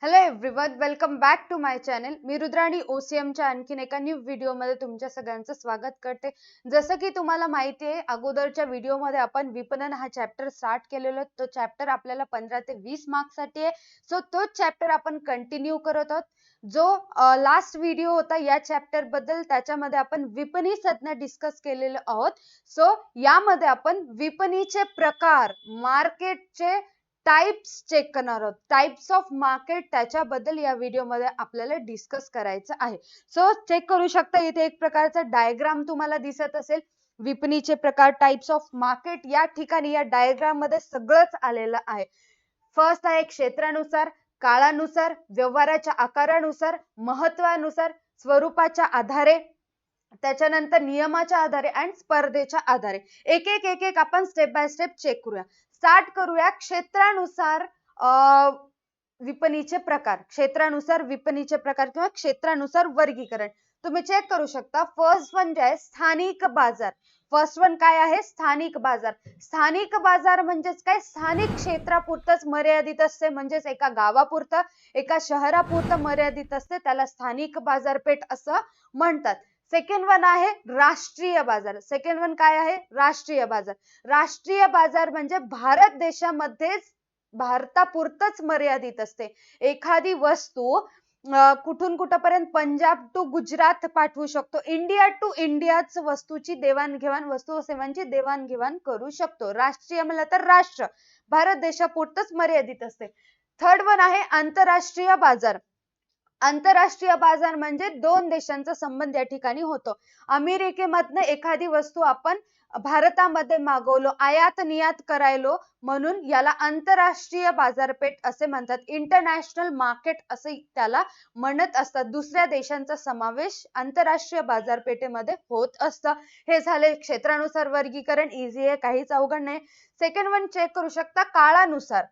Hello everyone, welcome back to my channel. मी रुद्राणी OCMच्या आणखीन एका न्यू व्हिडिओमध्ये तुमच्या सगळ्यांचं स्वागत करते. जसं की तुम्हाला माहिती आहे, अगोदरच्या व्हिडिओमध्ये आपण विपणन हा चॅप्टर स्टार्ट केलेला. तो चॅप्टर आपल्याला 15 ते 20 मार्क्ससाठी आहे. सो तोच चॅप्टर आपण कंटिन्यू करत आहोत. जो लास्ट व्हिडिओ होता या चॅप्टर बद्दल, त्याच्यामध्ये आपण विपणी संज्ञा डिस्कस केलेलं आहोत. सो यामध्ये आपण विपणीचे प्रकार, मार्केटचे टाइप्स चेक करणार आहोत. टाइप्स ऑफ मार्केट, त्याच्याबद्दल या व्हिडिओमध्ये आपल्याला डिस्कस करायचं आहे. सो चेक करू शकता, इथे एक प्रकारचा डायग्राम तुम्हाला दिसत असेल. विपणीचे प्रकार, टाइप्स ऑफ मार्केट, या ठिकाणी या डायग्राम मध्ये सगळंच आलेलं आहे. फर्स्ट आहे क्षेत्रानुसार, काळानुसार, व्यवहाराच्या आकारानुसार, महत्वानुसार, स्वरूपाच्या आधारे, त्याच्यानंतर नियमाच्या आधारे आणि स्पर्धेच्या आधारे. एक एक आपण स्टेप बाय स्टेप चेक करूया. स्टार्ट करूया क्षेत्रानुसार विपणीचे प्रकार. क्षेत्रानुसार विपणीचे प्रकार किंवा क्षेत्रानुसार वर्गीकरण तुम्ही चेक करू शकता. फर्स्ट वन जे आहे स्थानिक बाजार. फर्स्ट वन काय आहे? स्थानिक बाजार. स्थानिक बाजार म्हणजेच काय? स्थानिक क्षेत्रापुरतच मर्यादित असते, म्हणजेच एका गावापुरतं, एका शहरापुरतं मर्यादित असते, त्याला स्थानिक बाजारपेठ असं म्हणतात. सेकंड वन आहे राष्ट्रीय बाजार. सेकंड वन काय आहे? राष्ट्रीय बाजार. राष्ट्रीय बाजार म्हणजे भारत देशामध्येच, भारतापुरतच मर्यादित असते. एखादी वस्तू कुठून कुठपर्यंत, पंजाब टू गुजरात पाठवू शकतो, इंडिया टू इंडियाच वस्तूची देवाणघेवाण, वस्तू सेवांची देवाणघेवाण करू शकतो. राष्ट्रीय म्हणलं तर राष्ट्र, भारत देशापुरतच मर्यादित असते. थर्ड वन आहे आंतरराष्ट्रीय बाजार. आंतरराष्ट्रीय बाजार म्हणजे दोन देशांचा संबंध या ठिकाणी होतो. अमेरिकेमधनं एखादी वस्तू आपण भारतामध्ये मागवलो, आयात निर्यात करायलो, म्हणून याला आंतरराष्ट्रीय बाजारपेठ असे म्हणतात. इंटरनॅशनल मार्केट असे त्याला म्हणत असतात. दुसऱ्या देशांचा समावेश आंतरराष्ट्रीय बाजारपेठेमध्ये होत असतं. हे झाले क्षेत्रानुसार वर्गीकरण. इझी आहे, काहीच अवघड नाही. सेकंड वन चेक करू शकता काळानुसार.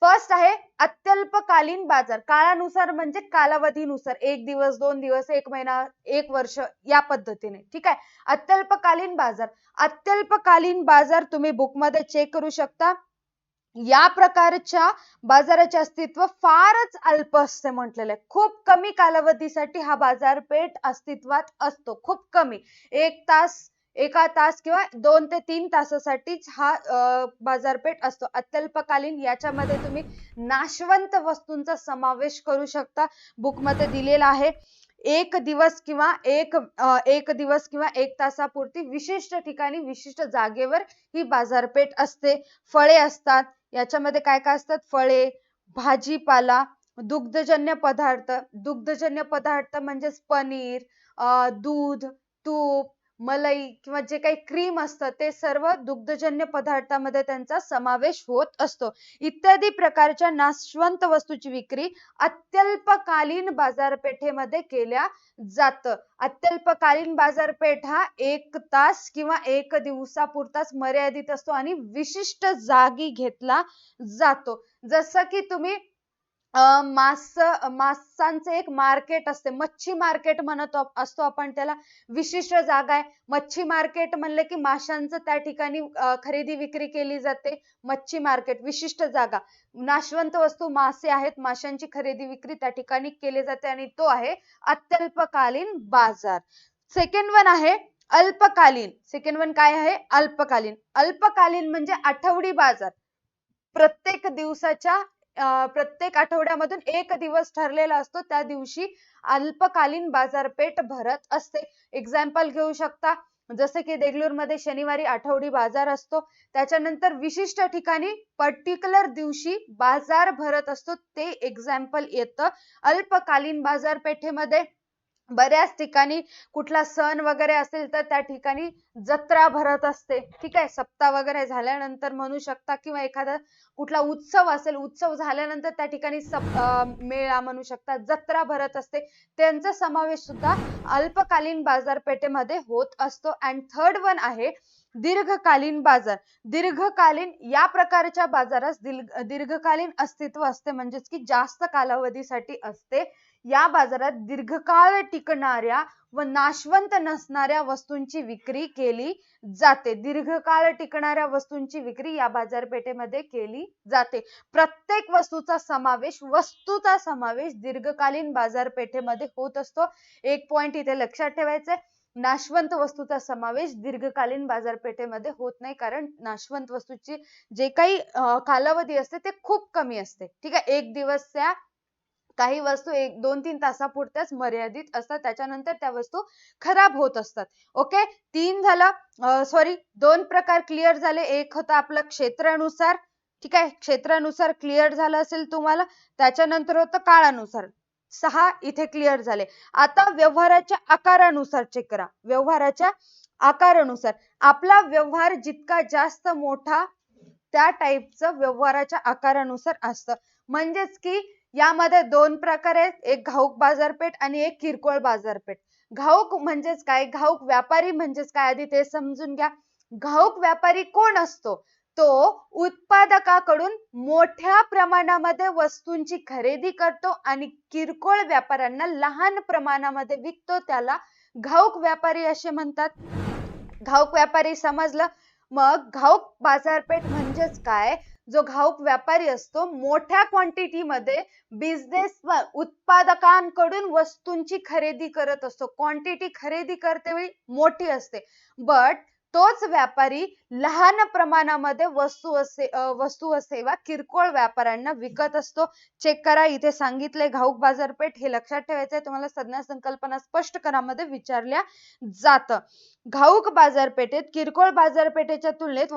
फर्स्ट आहे अत्यल्पकालीन बाजार. काळानुसार म्हणजे कालावधीनुसार, एक दिवस, 2 दिवस, 1 महिना, 1 वर्ष, या पद्धतीने. ठीक आहे. अत्यल्पकालीन बाजार. अत्यल्पकालीन बाजार तुम्ही बुकमध्ये चेक करू शकता. या प्रकारच्या बाजाराचे अस्तित्व फारच अल्प असते म्हटलेलं आहे. खूप कमी कालावधीसाठी हा बाजारपेठ अस्तित्वात असतो. खूप कमी, 1 तास, 1 तास किंवा 2 ते 3 तासासाठीच हा बाजारपेठ असतो. अत्यल्पकालीन, याच्यामध्ये तुम्ही नाशवंत वस्तूंचा समावेश करू शकता. बुकमध्ये दिलेला आहे. एक दिवस किंवा एक तासापुरती विशिष्ट ठिकाणी, विशिष्ट जागेवर ही बाजारपेठ असते. फळे असतात. याच्यामध्ये काय काय असतात? फळे, भाजीपाला, दुग्धजन्य पदार्थ. दुग्धजन्य पदार्थ म्हणजेच पनीर, दूध, तूप, मलाई किंवा जे काही क्रीम असतं, ते सर्व दुग्धजन्य पदार्थामध्ये त्यांचा समावेश होत असतो. इत्यादी प्रकारच्या नाशवंत वस्तूची विक्री अत्यल्पकालीन बाजारपेठेमध्ये केल्या जातं. अत्यल्पकालीन बाजारपेठ हा 1 तास किंवा 1 दिवसापुरताच मर्यादित असतो आणि विशिष्ट जागी घेतला जातो. जसं की तुम्ही मांसांचे एक मार्केट असते, मच्छी मार्केट म्हणत असतो आपण त्याला. विशिष्ट जागा आहे. मच्छी मार्केट म्हणले की माशांचं त्या ठिकाणी खरेदी विक्री केली जाते. मच्छी मार्केट, विशिष्ट जागा. नाशवंत वस्तू, मासे आहेत, माशांची खरेदी विक्री त्या ठिकाणी केली जाते आणि तो आहे अत्यल्पकालीन बाजार. सेकंड वन आहे अल्पकालीन. सेकंड वन काय आहे? अल्पकालीन. अल्पकालीन म्हणजे आठवडी बाजार. प्रत्येक दिवसाच्या प्रत्येक आठवड्यामधून एक दिवस ठरलेला असतो, त्या दिवशी अल्पकालीन बाजारपेठ भरत असते. एक्झाम्पल घेऊ शकता, जसं की देगलूरमध्ये शनिवारी आठवडी बाजार असतो. त्याच्यानंतर विशिष्ट ठिकाणी पर्टिक्युलर दिवशी बाजार भरत असतो, ते एक्झाम्पल येतं अल्पकालीन बाजारपेठेमध्ये. बऱ्याच ठिकाणी कुठला सण वगैरे असेल तर त्या ठिकाणी जत्रा भरत असते. ठीक आहे. सप्ताह वगैरे झाल्यानंतर म्हणू शकता, किंवा एखादा कुठला उत्सव असेल, उत्सव झाल्यानंतर त्या ठिकाणी मेळा म्हणू शकता, जत्रा भरत असते. त्यांचा समावेश सुद्धा अल्पकालीन बाजारपेठेमध्ये होत असतो. अँड थर्ड वन आहे दीर्घकालीन बाजार, दीर्घकालीन या प्रकारच्या बाजारास दीर्घकालीन अस्तित्व असते, म्हणजेच की जास्त कालावधीसाठी असते. या बाजारात दीर्घकाळ टिकणाऱ्या व नाशवंत नसणाऱ्या वस्तूंची विक्री केली जाते. दीर्घकाळ टिकणाऱ्या वस्तूंची विक्री या बाजारपेठेमध्ये केली जाते. प्रत्येक वस्तूचा समावेश दीर्घकालीन बाजारपेठेमध्ये होत असतो. एक पॉइंट इथे लक्षात ठेवायचा आहे, नाशवंत वस्तूचा समावेश दीर्घकालीन बाजारपेठेमध्ये होत नाही, कारण नाशवंत वस्तूची जे काही कालावधी असते ते खूप कमी असते. ठीक आहे, एक दिवस त्या काही वस्तू 1-2-3 तासापुरत्याच मर्यादित असतात, त्याच्यानंतर त्या वस्तू खराब होत असतात. ओके, 2 प्रकार क्लिअर झाले. एक होता आपला क्षेत्रानुसार, ठीक आहे, क्षेत्रानुसार क्लिअर झालं असेल तुम्हाला. त्याच्यानंतर होतं काळानुसार. 6 इथे क्लिअर झाले. आता व्यवहाराच्या आकारानुसार चेक करा. व्यवहाराच्या आकारानुसार आपला व्यवहार जितका जास्त मोठा त्या टाईपचं व्यवहाराच्या आकारानुसार असतं. म्हणजेच की यामध्ये 2 प्रकार आहेत, एक घाऊक बाजारपेठ आणि एक किरकोळ बाजारपेठ. घाऊक म्हणजेच काय, घाऊक व्यापारी म्हणजेच काय, आधी ते समजून घ्या. घाऊक व्यापारी कोण असतो? तो उत्पादकाकडून मोठ्या प्रमाणामध्ये वस्तूंची खरेदी करतो आणि किरकोळ व्यापाऱ्यांना लहान प्रमाणामध्ये विकतो, त्याला घाऊक व्यापारी असे म्हणतात. घाऊक व्यापारी समजलं. मग घाऊक बाजारपेठ म्हणजेच काय, जो घाऊक व्यापारी असतो मोठ्या क्वांटिटीमध्ये बिझनेस उत्पादकांकडून वस्तूंची खरेदी करत असतो. क्वांटिटी खरेदी करते वेळी मोठी असते, बट तोच व्यापारी लहान प्रमाणामध्ये वस्तू व सेवा किरकोळ व्यापाऱ्यांना विकत असतो. चेक करा, इथे सांगितले घाऊक बाजारपेठ, हे लक्षात ठेवायचंय. तुम्हाला संज्ञा संकल्पना स्पष्टकरणामध्ये विचारल्या जातं. घाऊक बाजारपेठेत किरकोळ बाजारपेठेच्या तुलनेत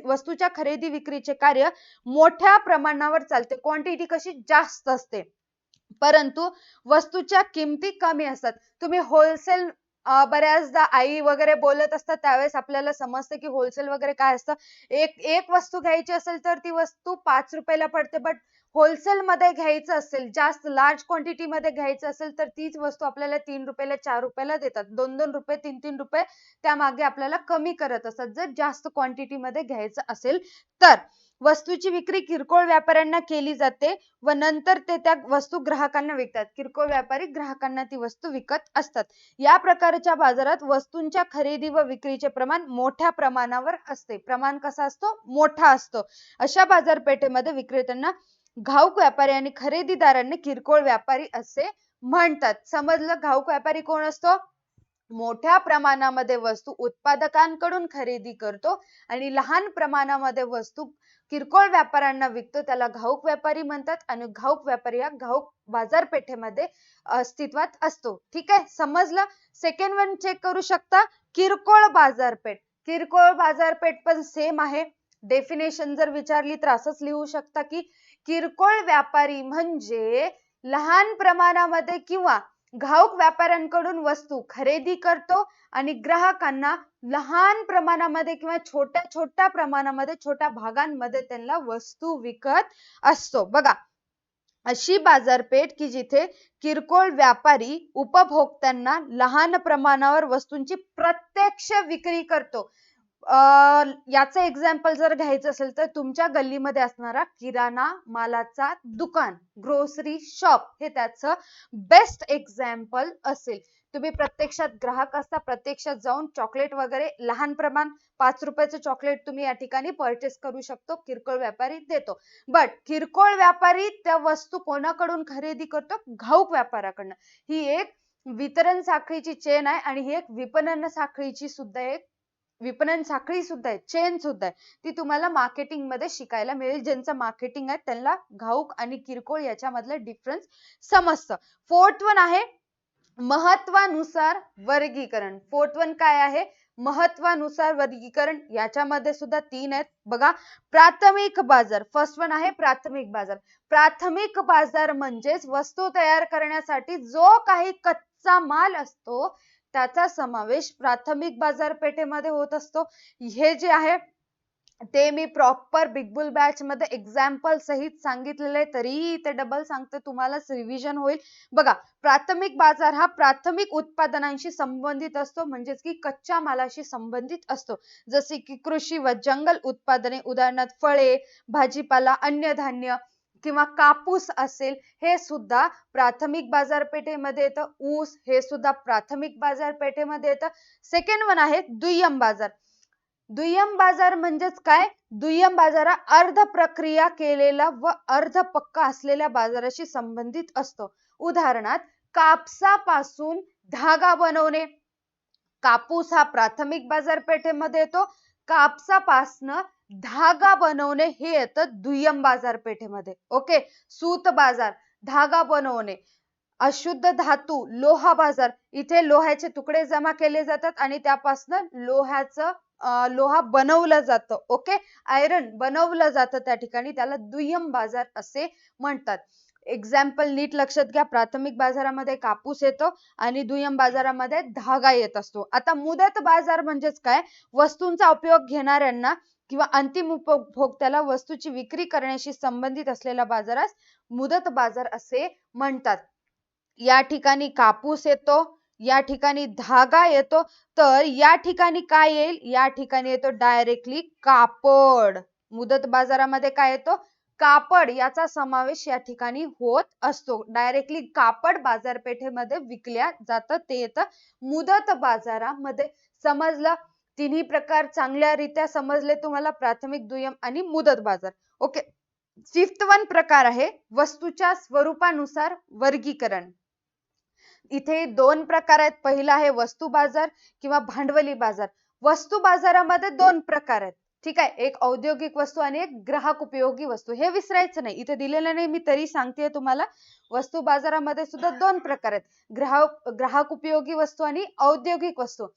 वस्तूच्या खरेदी विक्रीचे कार्य मोठ्या प्रमाणावर चालते. क्वांटिटी कशी जास्त असते, परंतु वस्तूच्या किमती कमी असतात. तुम्ही होलसेल बऱ्याचदा आई वगैरे बोलत असतात त्यावेळेस आपल्याला समजतं की होलसेल वगैरे काय असतं. एक वस्तू घ्यायची असेल तर ती वस्तू 5 रुपयाला पडते, बट होलसेल मध्ये घ्यायचं असेल, जास्त लार्ज क्वांटिटी मध्ये घ्यायचं असेल तर तीच वस्तू आपल्याला 3 रुपयाला 4 रुपयाला देतात. 2-2 रुपये 3-3 रुपये त्यामागे आपल्याला कमी करत असतात, जर जास्त क्वांटिटी मध्ये घ्यायचं असेल तर. वस्तूची विक्री किरकोळ व्यापाऱ्यांना केली जाते व नंतर ते त्या वस्तू ग्राहकांना विकतात. किरकोळ व्यापारी ग्राहकांना ती वस्तू विकत असतात. या प्रकारच्या बाजारात वस्तूंच्या खरेदी व विक्रीचे प्रमाण मोठ्या प्रमाणावर असते. प्रमाण कसा असतो? मोठा असतो. अशा बाजारपेठेमध्ये विक्रेत्यांना घाऊक व्यापारी आणि खरेदीदारांना किरकोळ व्यापारी असे म्हणतात. समजलं? घाऊक व्यापारी कोण असतो? मोठ्या प्रमाणामध्ये वस्तू उत्पादकांकडून खरेदी करतो आणि लहान प्रमाणामध्ये वस्तू किरकोळ व्यापाऱ्यांना विकतो, त्याला घाऊक व्यापारी म्हणतात. आणि घाऊक व्यापारी हा घाऊक बाजारपेठेमध्ये अस्तित्वात असतो. ठीक आहे, समजलं? सेकंड वन चेक करू शकता, किरकोळ बाजारपेठ. किरकोळ बाजारपेठ पण सेम आहे. डेफिनेशन जर विचारली तर असंच लिहू शकता की किरकोळ व्यापारी म्हणजे लहान प्रमाणामध्ये किंवा घाऊक व्यापाऱ्यांकडून वस्तू खरेदी करतो आणि ग्राहकांना लहान प्रमाणामध्ये किंवा छोट्या प्रमाणामध्ये, छोट्या भागांमध्ये त्यांना वस्तू विकत असतो. बघा, अशी बाजारपेठ की जिथे किरकोळ व्यापारी उपभोक्त्यांना लहान प्रमाणावर वस्तूंची प्रत्यक्ष विक्री करतो. याचं एक्झाम्पल जर घ्यायचं असेल तर तुमच्या गल्लीमध्ये असणारा किराणा मालाचा दुकान, ग्रोसरी शॉप, हे त्याचं बेस्ट एक्झाम्पल असेल. तुम्ही प्रत्यक्षात ग्राहक असता, प्रत्यक्षात जाऊन चॉकलेट वगैरे लहान प्रमाण 5 रुपयाचं चॉकलेट तुम्ही या ठिकाणी परचेस करू शकतो, किरकोळ व्यापारी देतो. बट किरकोळ व्यापारी त्या वस्तू कोणाकडून खरेदी करतो? घाऊक व्यापाऱ्याकडनं. ही एक वितरण साखळीची चेन आहे आणि ही एक विपणन साखळीची साखळी सुद्धा आहे, चेन सुद्धा आहे. ती तुम्हाला मार्केटिंग मध्ये शिकायला मिळेल. ज्यांचं मार्केटिंग आहे त्यांना घाऊक आणि किरकोळ याच्यामधलं डिफरन्स समजतं. फोर्थ वन आहे महत्वानुसार वर्गीकरण. फोर्थ वन काय आहे? महत्वानुसार वर्गीकरण. याच्यामध्ये सुद्धा 3 आहेत. बघा, प्राथमिक बाजार. फर्स्ट वन आहे प्राथमिक बाजार. प्राथमिक बाजार म्हणजेच वस्तू तयार करण्यासाठी जो काही कच्चा माल असतो त्याचा समावेश प्राथमिक बाजारपेठेमध्ये होत असतो. हे जे आहे ते मी प्रॉपर बिग बुल बॅच मध्ये एक्झाम्पल सहित सांगितलेले आहे, तरीही इथे डबल सांगते तुम्हाला, रिव्हिजन होईल. बघा, प्राथमिक बाजार हा प्राथमिक उत्पादनांशी संबंधित असतो, म्हणजेच की कच्च्या मालाशी संबंधित असतो. जसे की कृषी व जंगल उत्पादने, उदाहरणार्थ फळे, भाजीपाला, अन्नधान्य किंवा कापूस असेल, हे सुद्धा प्राथमिक बाजारपेठेमध्ये येतं. ऊस हे सुद्धा प्राथमिक बाजारपेठेमध्ये येतं. सेकंड वन आहे दुय्यम बाजार. दुय्यम बाजार म्हणजेच काय? दुय्यम बाजार हा अर्ध प्रक्रिया केलेला व अर्ध पक्का असलेल्या बाजाराशी संबंधित असतो. उदाहरणार्थ कापसापासून धागा बनवणे. कापूस हा प्राथमिक बाजारपेठेमध्ये येतो. कापसापासनं धागा बनवणे हे येतं दुय्यम बाजारपेठेमध्ये. ओके. सूत बाजार, धागा बनवणे. अशुद्ध धातू, लोहा बाजार, इथे लोह्याचे तुकडे जमा केले जातात आणि त्यापासून लोहा बनवलं जातं. ओके. आयरन बनवलं जातं त्या ठिकाणी, त्याला दुय्यम बाजार असे म्हणतात. एक्झाम्पल नीट लक्षात घ्या. प्राथमिक बाजारामध्ये कापूस येतो आणि दुय्यम बाजारामध्ये धागा येत असतो. आता मुदत बाजार म्हणजेच काय? वस्तूंचा उपयोग घेणाऱ्यांना किंवा अंतिम उपभोक्त्याला वस्तूची विक्री करण्याशी संबंधित असलेल्या बाजारास मुदत बाजार असे म्हणतात. या ठिकाणी कापूस येतो, या ठिकाणी धागा येतो, तर या ठिकाणी काय येईल? या ठिकाणी येतो डायरेक्टली कापड. मुदत बाजारामध्ये काय येतो? कापड, याचा समावेश या ठिकाणी होत असतो. डायरेक्टली कापड बाजारपेठेमध्ये विकल्या जातं, ते येतं मुदत बाजारामध्ये. समजलं? तिन्ही प्रकार चांगल्यारीत्या समजले तुम्हाला, प्राथमिक, दुय्यम आणि मुदत बाजार. ओके. फिफ्थ वन प्रकार आहे वस्तूच्या स्वरूपानुसार वर्गीकरण. इथे दोन प्रकार आहेत. पहिला आहे वस्तू बाजार किंवा भांडवली बाजार. वस्तू बाजारामध्ये दोन प्रकार आहेत. ठीक आहे. एक औद्योगिक वस्तू आणि एक ग्राहक उपयोगी वस्तू. हे विसरायचं नाही. इथे दिलेलं नाही मी तरी सांगतेय तुम्हाला. वस्तू बाजारामध्ये सुद्धा दोन प्रकार आहेत. ग्राहक उपयोगी वस्तू आणि औद्योगिक वस्तू.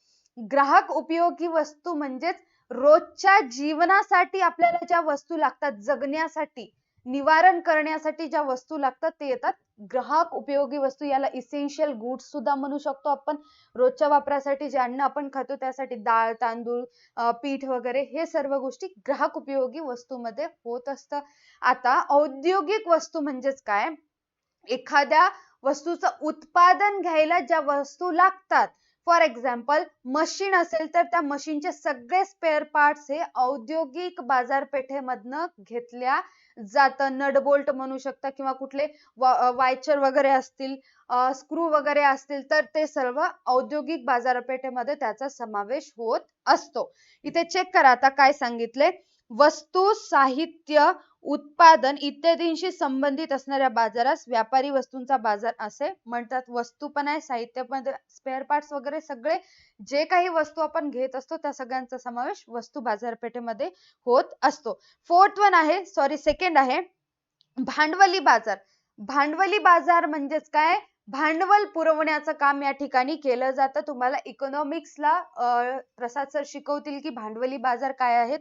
ग्राहक उपयोगी वस्तू म्हणजेच रोजच्या जीवनासाठी आपल्याला ज्या वस्तू लागतात, जगण्यासाठी, निवारण करण्यासाठी ज्या वस्तू लागतात, ते येतात ग्राहक उपयोगी वस्तू. याला इसेन्शियल गुड्स सुद्धा म्हणू शकतो आपण. रोजच्या वापरासाठी जे अन्न आपण खातो त्यासाठी डाळ, तांदूळ, पीठ वगैरे, हे सर्व गोष्टी ग्राहक उपयोगी वस्तूमध्ये होत असतं. आता औद्योगिक वस्तू म्हणजेच काय? एखाद्या वस्तूचं उत्पादन घ्यायला ज्या वस्तू लागतात, फॉर एक्झाम्पल मशीन असेल तर त्या मशीनचे सगळे स्पेअर पार्ट्स हे औद्योगिक बाजारपेठेमधनं घेतल्या जातं. नट बोल्ट म्हणू शकता किंवा कुठले वायचर वगैरे असतील, स्क्रू वगैरे असतील, तर ते सर्व औद्योगिक बाजारपेठेमध्ये त्याचा समावेश होत असतो. इथे चेक करा आता काय सांगितले. वस्तू, साहित्य, उत्पादन इत्यादींशी संबंधित असणाऱ्या बाजारास व्यापारी वस्तूंचा बाजार असे म्हणतात. वस्तू पण आहे, साहित्य पण, स्पेअर पार्ट्स वगैरे, सगळे जे काही वस्तू आपण घेत असतो त्या सगळ्यांचा समावेश वस्तू बाजारपेठेमध्ये होत असतो. सेकंड आहे भांडवली बाजार. भांडवली बाजार म्हणजेच काय? भांडवल पुरवण्याचं काम या ठिकाणी केलं जातं. तुम्हाला इकॉनॉमिक्सला प्रसाद सर शिकवतील की भांडवली बाजार काय आहे.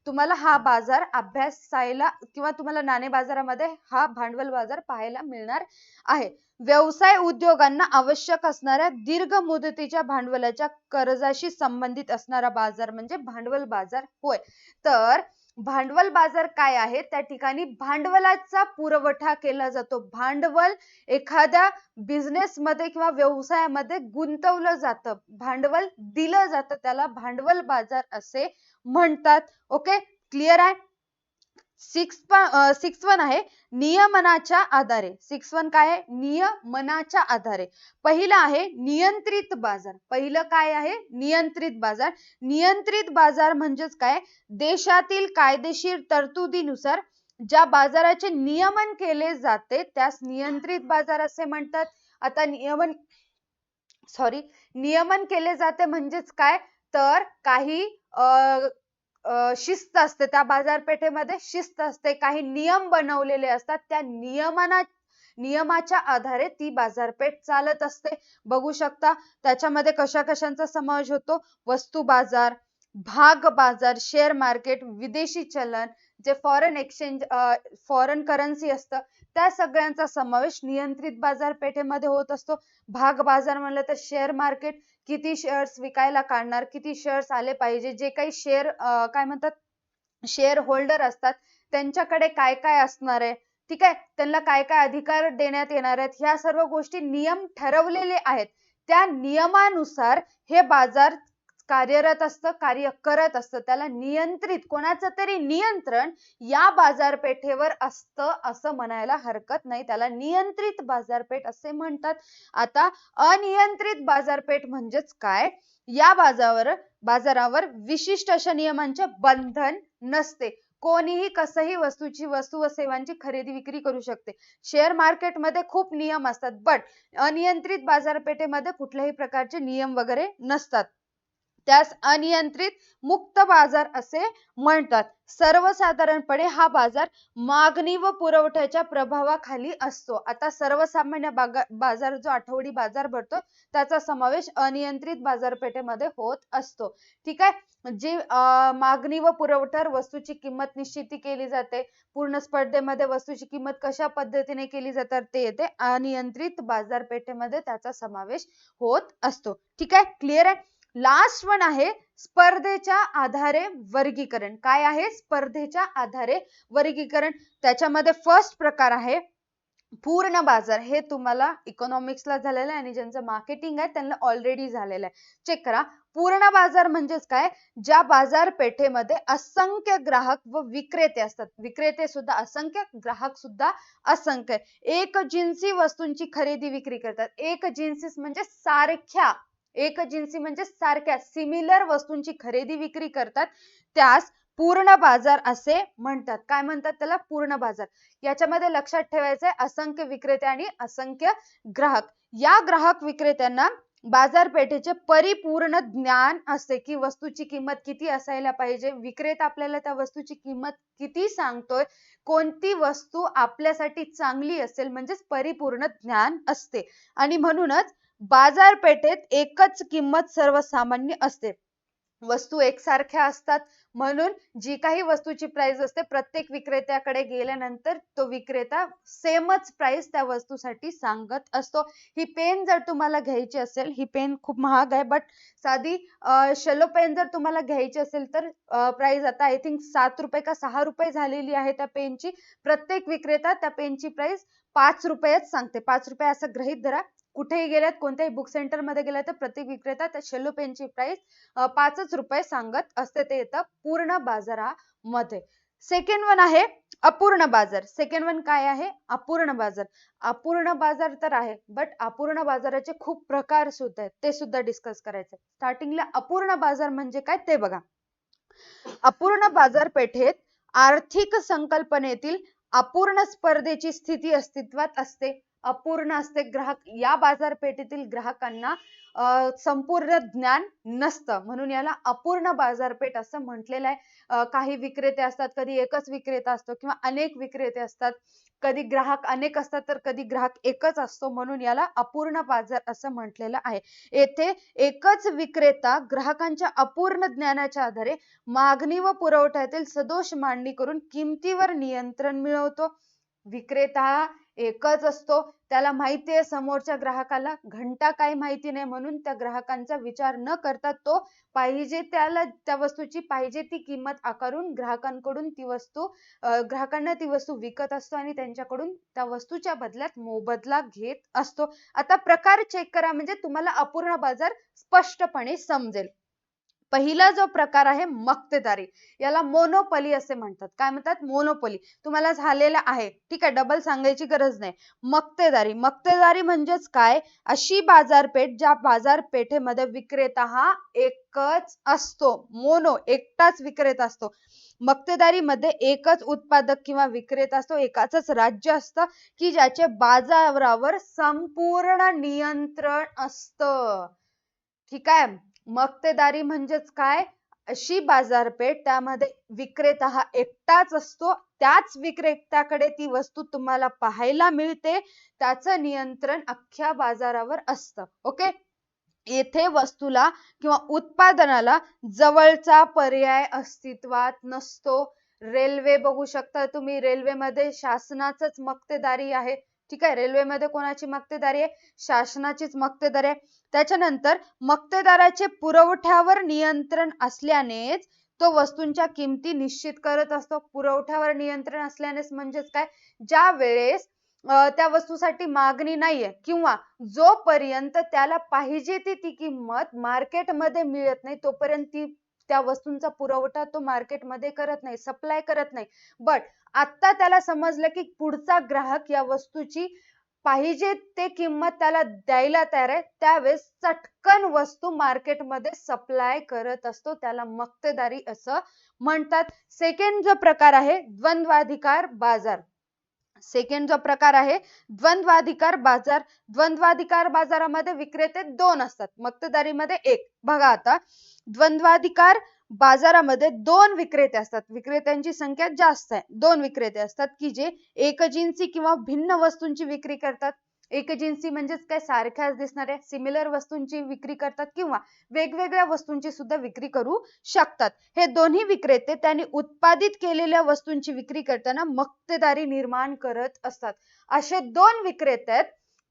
तुम्हाला हा बाजार अभ्यासायला किंवा तुम्हाला नाणे बाजारामध्ये हा भांडवल बाजार पाहायला मिळणार आहे. व्यवसाय उद्योगांना आवश्यक असणाऱ्या दीर्घ मुदतीच्या भांडवलाच्या कर्जाशी संबंधित असणारा बाजार म्हणजे भांडवल बाजार होय. तर भांडवल बाजार काय आहे? त्या ठिकाणी भांडवलाचा पुरवठा केला जातो. भांडवल एखाद्या बिझनेस मध्ये किंवा व्यवसायामध्ये गुंतवलं जातं, भांडवल दिलं जातं, त्याला भांडवल बाजार असे म्हणतात. ओके. क्लिअर आहे? सिक्स वन आहे नियमनाच्या आधारे. सिक्स वन काय आहे? नियमनाच्या आधारे. पहिलं आहे नियंत्रित बाजार. पहिलं काय आहे? नियंत्रित बाजार. नियंत्रित बाजार म्हणजेच काय? देशातील कायदेशीर तरतुदीनुसार ज्या बाजाराचे नियमन केले जाते त्यास नियंत्रित बाजार असे म्हणतात. आता नियमन केले जाते म्हणजेच काय? तर काही शिस्त असते त्या बाजारपेठेमध्ये, शिस्त असते, काही नियम बनवलेले असतात, त्या नियमाच्या आधारे ती बाजारपेठ चालत असते. बघू शकता त्याच्यामध्ये कशा कशांचा समावेश होतो. वस्तू बाजार, भाग बाजार, शेअर मार्केट, विदेशी चलन, जे फॉरेन करन्सी असतं, त्या सगळ्यांचा समावेश नियंत्रित बाजारपेठेमध्ये होत असतो. भाग बाजार म्हणलं तर शेअर मार्केट, किती शेअर्स विकायला काढणार, किती शेअर्स आले पाहिजे, जे काही शेअर काय म्हणतात शेअर होल्डर असतात त्यांच्याकडे काय काय असणार आहे, ठीक आहे, त्यांना काय काय अधिकार देण्यात येणार आहेत, ह्या सर्व गोष्टी नियम ठरवलेले आहेत. त्या नियमानुसार हे बाजार कार्यरत असतं, कार्य करत असतं. त्याला नियंत्रित, कोणाचं तरी नियंत्रण या बाजारपेठेवर असतं असं म्हणायला हरकत नाही. त्याला नियंत्रित बाजारपेठ असे म्हणतात. आता अनियंत्रित बाजारपेठ म्हणजेच काय? या बाजारावर विशिष्ट अशा नियमांचे बंधन नसते. कोणीही कसंही वस्तू व सेवांची खरेदी विक्री करू शकते. शेअर मार्केटमध्ये खूप नियम असतात, बट अनियंत्रित बाजारपेठेमध्ये कुठल्याही प्रकारचे नियम वगैरे नसतात. त्यास अनियंत्रित मुक्त बाजार असे म्हणतात. सर्वसाधारणपणे हा बाजार मागणी व पुरवठ्याच्या प्रभावाखाली असतो. आता सर्वसामान्य बाजार जो आठवडी बाजार भरतो त्याचा समावेश अनियंत्रित बाजारपेठेमध्ये होत असतो. ठीक आहे. जी मागणी व पुरवठ्यावर वस्तूची किंमत निश्चिती केली जाते. पूर्ण स्पर्धेमध्ये वस्तूची किंमत कशा पद्धतीने केली जातात ते येते. अनियंत्रित बाजारपेठेमध्ये त्याचा समावेश होत असतो. ठीक आहे, क्लिअर आहे. लास्ट वन आहे स्पर्धेच्या आधारे वर्गीकरण. काय आहे? स्पर्धेच्या आधारे वर्गीकरण. त्याच्यामध्ये फर्स्ट प्रकार आहे पूर्ण बाजार. हे तुम्हाला इकॉनॉमिक्सला झालेलं आहे आणि ज्यांचं मार्केटिंग आहे त्यांना ऑलरेडी झालेलं आहे. चेक करा. पूर्ण बाजार म्हणजेच काय? ज्या बाजारपेठेमध्ये असंख्य ग्राहक व विक्रेते असतात. विक्रेते सुद्धा असंख्य, ग्राहक सुद्धा असंख्य. एक जिन्सी वस्तूंची खरेदी विक्री करतात. एक जिन्सी म्हणजे सारख्या, एक जिन्सी म्हणजे सारख्या सिमिलर वस्तूंची खरेदी विक्री करतात. त्यास पूर्ण बाजार असे म्हणतात. काय म्हणतात त्याला? पूर्ण बाजार. याच्यामध्ये लक्षात ठेवायचंय असंख्य विक्रेते आणि असंख्य ग्राहक. या ग्राहक विक्रेत्यांना बाजारपेठेचे परिपूर्ण ज्ञान असते की वस्तूची किंमत किती असायला पाहिजे. विक्रेता आपल्याला त्या वस्तूची किंमत किती सांगतोय, कोणती वस्तू आपल्यासाठी चांगली असेल, म्हणजेच परिपूर्ण ज्ञान असते. आणि म्हणूनच बाजारपेठेत एकच किंमत सर्वसामान्य असते. वस्तू एकसारख्या असतात म्हणून जी काही वस्तूची प्राइस असते प्रत्येक विक्रेत्याकडे गेल्यानंतर तो विक्रेता सेमच प्राइस त्या वस्तूसाठी सांगत असतो. ही पेन जर तुम्हाला घ्यायची असेल, ही पेन खूप महाग आहे, बट साधी शेलो पेन जर तुम्हाला घ्यायची असेल तर प्राइस आता आय थिंक 7 रुपये का 6 रुपये झालेली आहे त्या पेनची. प्रत्येक विक्रेता त्या पेनची प्राइस 5 रुपयेच सांगते. 5 रुपये असं गृहीत धरा. कुठेही गेल्यात, कोणत्याही बुक सेंटर मध्ये गेलात तर प्रत्येक विक्रेता त्या शेलो पेनची प्राइस 5 रुपये सांगत असते. ते येतं पूर्ण बाजारामध्ये. सेकंड वन आहे अपूर्ण बाजार. सेकंड वन काय आहे? अपूर्ण बाजार. अपूर्ण बाजार तर आहे, बट अपूर्ण बाजाराचे खूप प्रकार सुद्धा आहेत, ते सुद्धा डिस्कस करायचे. स्टार्टिंगला अपूर्ण बाजार म्हणजे काय ते बघा. अपूर्ण बाजारपेठेत आर्थिक संकल्पनेतील अपूर्ण स्पर्धेची स्थिती अस्तित्वात असते. अपूर्ण असते. ग्राहक, या बाजारपेठेतील ग्राहकांना संपूर्ण ज्ञान नसतं म्हणून याला अपूर्ण बाजारपेठ असं म्हटलेलं आहे. काही विक्रेते असतात, कधी एकच विक्रेता असतो किंवा अनेक विक्रेते असतात, कधी ग्राहक अनेक असतात तर कधी ग्राहक एकच असतो, म्हणून याला अपूर्ण बाजार असं म्हटलेलं आहे. येथे एकच विक्रेता ग्राहकांच्या अपूर्ण ज्ञानाच्या आधारे मागणी व पुरवठ्यातील सदोष मांडणी करून किमतीवर नियंत्रण मिळवतो. विक्रेता एकच असतो, त्याला माहिती आहे समोरच्या ग्राहकाला घंटा काही माहिती नाही म्हणून त्या ग्राहकांचा विचार न करता तो पाहिजे त्याला त्या वस्तूची पाहिजे ती किंमत आकारून ग्राहकांना ती वस्तू विकत असतो आणि त्यांच्याकडून त्या वस्तूच्या बदल्यात मोबदला घेत असतो. आता प्रकार चेक करा म्हणजे तुम्हाला अपूर्ण बाजार स्पष्टपणे समजेल. पहिला जो प्रकार आहे मक्तेदारी, याला मोनोपोली असे म्हणतात. काय म्हणतात? मोनोपोली. तुम्हाला झालेला आहे, ठीक आहे, डबल सांगायची गरज नाही. मक्तेदारी. मक्तेदारी म्हणजेच काय? अशी बाजारपेठ ज्या बाजारपेठेमध्ये विक्रेता हा एकच असतो. मोनो, एकटाच विक्रेता असतो. मक्तेदारीमध्ये एकच उत्पादक किंवा विक्रेता असतो, एकाच राज्य असतं की ज्याचे बाजारावर संपूर्ण नियंत्रण असतं. ठीक आहे. मक्तेदारी म्हणजेच काय? अशी बाजारपेठ त्यामध्ये विक्रेता हा एकटाच असतो, त्याच विक्रेत्याकडे ती वस्तू तुम्हाला पाहायला मिळते, त्याचं नियंत्रण अख्ख्या बाजारावर असतं. ओके. येथे वस्तूला किंवा उत्पादनाला जवळचा पर्याय अस्तित्वात नसतो. रेल्वे बघू शकता तुम्ही, रेल्वेमध्ये शासनाचंच मक्तेदारी आहे. ठीक आहे. रेल्वेमध्ये कोणाची मक्तेदारी आहे? शासनाचीच मक्तेदारी आहे. त्याच्यानंतर मक्तेदाराचे पुरवठ्यावर नियंत्रण असल्यानेच तो वस्तूंच्या किमती निश्चित करत असतो. पुरवठ्यावर नियंत्रण असल्यानेच म्हणजेच काय, ज्या वेळेस त्या वस्तूसाठी मागणी नाहीये किंवा जोपर्यंत त्याला पाहिजे ती किंमत मार्केटमध्ये मिळत नाही तोपर्यंत त्या वस्तूंचा पुरवठा तो मार्केटमध्ये करत नाही, सप्लाय करत नाही. बट आता त्याला समजलं की पुढचा ग्राहक या वस्तूची पाहिजे ते किंमत त्याला द्यायला तयार आहे, त्यावेळेस चटकन वस्तू मार्केटमध्ये सप्लाय करत असतो. त्याला मक्तेदारी असं म्हणतात. सेकंड जो प्रकार आहे द्वंद्वाधिकार बाजार. सेकंड जो प्रकार आहे द्वंद्वाधिकार बाजार. द्वंद्वाधिकार बाजारामध्ये विक्रेते 2 असतात, मक्तेदारीमध्ये 1. बघा आता, द्वंद्वाधिकार बाजारामध्ये 2 विक्रेते असतात. विक्रेत्यांची संख्या जास्त आहे. 2 विक्रेते असतात की जे एकजिन्सी किंवा भिन्न वस्तूंची विक्री करतात. एकजिन्सी म्हणजेच काय, सारख्याच दिसणाऱ्या सिमिलर वस्तूंची विक्री करतात किंवा वेगवेगळ्या वस्तूंची सुद्धा विक्री करू शकतात. हे दोन्ही विक्रेते त्यांनी उत्पादित केलेल्या वस्तूंची विक्री करताना मक्तेदारी निर्माण करत असतात. असे 2 विक्रेते आहेत.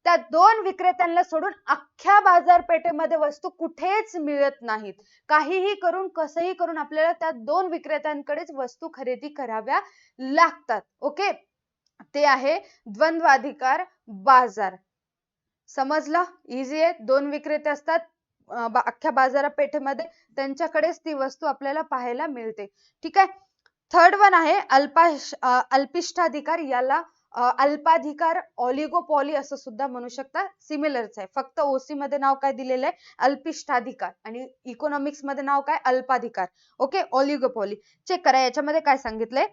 त्या 2 विक्रेत्यांना सोडून अख्ख्या बाजारपेठेमध्ये वस्तू कुठेच मिळत नाहीत. काहीही करून कसंही करून आपल्याला त्या 2 विक्रेत्यांकडेच वस्तू खरेदी कराव्या लागतात. ओके, ते आहे द्वंद्वाधिकार बाजार. समजलं? इझी आहे. 2 विक्रेते असतात अख्ख्या बाजारपेठेमध्ये, त्यांच्याकडेच ती वस्तू आपल्याला पाहायला मिळते. ठीक आहे. थर्ड वन आहे अल्पिष्टाधिकार. याला अल्पाधिकार, ऑलिगोपॉली असं सुद्धा म्हणू शकता. सिमिलरच आहे, फक्त ओसी मध्ये नाव काय दिलेलं आहे, अल्पिष्टाधिकार, आणि इकॉनॉमिक्स मध्ये नाव काय, अल्पाधिकार. ओके, ऑलिगोपॉली. चेक करा याच्यामध्ये काय सांगितलंय.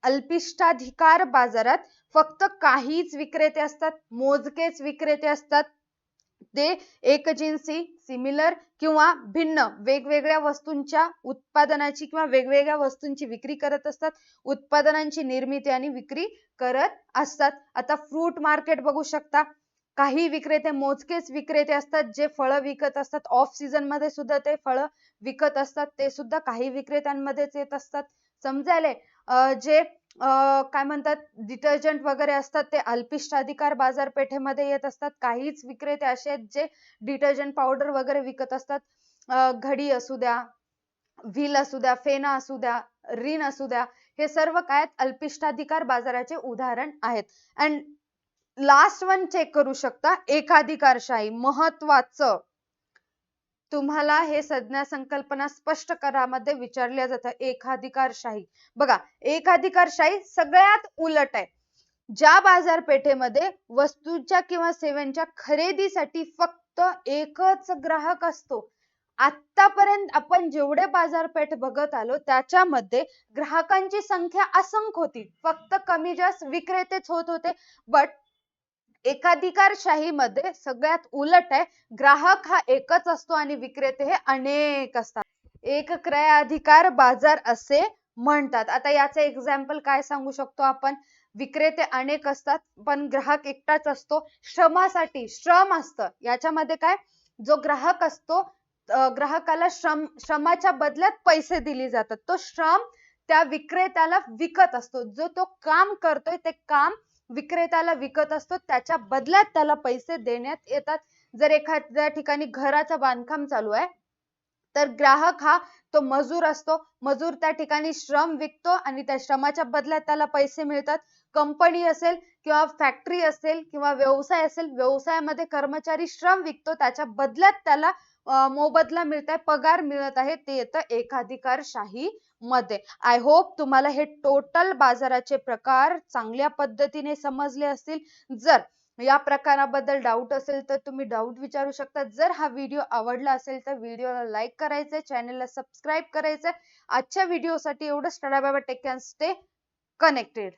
अल्पिष्टाधिकार बाजारात फक्त काहीच विक्रेते असतात, मोजकेच विक्रेते असतात. ते एकजिन्सी, सिमिलर किंवा भिन्न वेगवेगळ्या वस्तूंच्या उत्पादनाची किंवा वेगवेगळ्या वस्तूंची विक्री करत असतात. उत्पादनांची निर्मिती आणि विक्री करत असतात. आता फ्रूट मार्केट बघू शकता. काही विक्रेते, मोजकेच विक्रेते असतात जे फळं विकत असतात. ऑफ सीझन मध्ये सुद्धा ते फळं विकत असतात. ते सुद्धा काही विक्रेत्यांमध्येच येत असतात. समजायले? जे काय म्हणतात, डिटर्जंट वगैरे असतात ते अल्पिष्टाधिकार बाजारपेठेमध्ये येत असतात. काहीच विक्रेते असे आहेत जे डिटर्जंट पावडर वगैरे विकत असतात. घडी असू द्या, व्हील असू द्या, फेना असू द्या, रिन असू द्या, हे सर्व काय अल्पिष्टाधिकार बाजाराचे उदाहरण आहेत. अँड लास्ट वन चेक करू शकता, एकाधिकारशाही. महत्वाचं, तुम्हाला हे संज्ञा संकल्पना स्पष्ट करामध्ये विचारल्या जातं. एकाधिकारशाही बघा, एकाधिकारशाही सगळ्यात उलट आहे. ज्या बाजारपेठेमध्ये वस्तूंच्या किंवा सेवांच्या खरेदीसाठी फक्त एकच ग्राहक असतो. आतापर्यंत आपण जेवढे बाजारपेठ बघत आलो त्याच्यामध्ये ग्राहकांची संख्या असंख्य होती, फक्त कमी जास्त विक्रेतेच होत होते. बट एकाधिकारशाहीमध्ये सगळ्यात उलट आहे. ग्राहक हा एकच असतो आणि विक्रेते हे अनेक असतात. एक क्रय अधिकार बाजार असे म्हणतात. आता याचे एक्झाम्पल काय सांगू शकतो आपण. विक्रेते अनेक असतात पण ग्राहक एकटाच असतो. श्रमासाठी श्रम असतं. याच्यामध्ये काय, जो ग्राहक असतो ग्राहकाला श्रमाच्या बदल्यात पैसे दिले जातात. तो श्रम त्या विक्रेत्याला विकत असतो. जो तो काम करतोय ते काम विक्रेत्याला विकत असतो, त्याच्या बदल्यात त्याला पैसे देण्यात येतात. जर एखाद्या ठिकाणी घराचं बांधकाम चालू आहे तर ग्राहक हा तो मजूर असतो. मजूर त्या ठिकाणी श्रम विकतो आणि त्या श्रमाच्या बदल्यात त्याला पैसे मिळतात. कंपनी असेल किंवा फॅक्टरी असेल किंवा व्यवसाय असेल, व्यवसायामध्ये कर्मचारी श्रम विकतो, त्याच्या बदल्यात त्याला मोबदला मिळत आहे, पगार मिळत आहे. ते येतं एकाधिकारशाही मध्ये. आय होप तुम्हाला हे टोटल बाजाराचे प्रकार चांगल्या पद्धतीने समजले असतील. जर या प्रकाराबद्दल डाऊट असेल तर तुम्ही डाऊट विचारू शकता. जर हा व्हिडिओ आवडला असेल तर व्हिडिओला लाईक करायचंय, चॅनलला सबस्क्राईब करायचंय. आजच्या व्हिडिओसाठी एवढंच. Tata bye bye, take care, stay connected.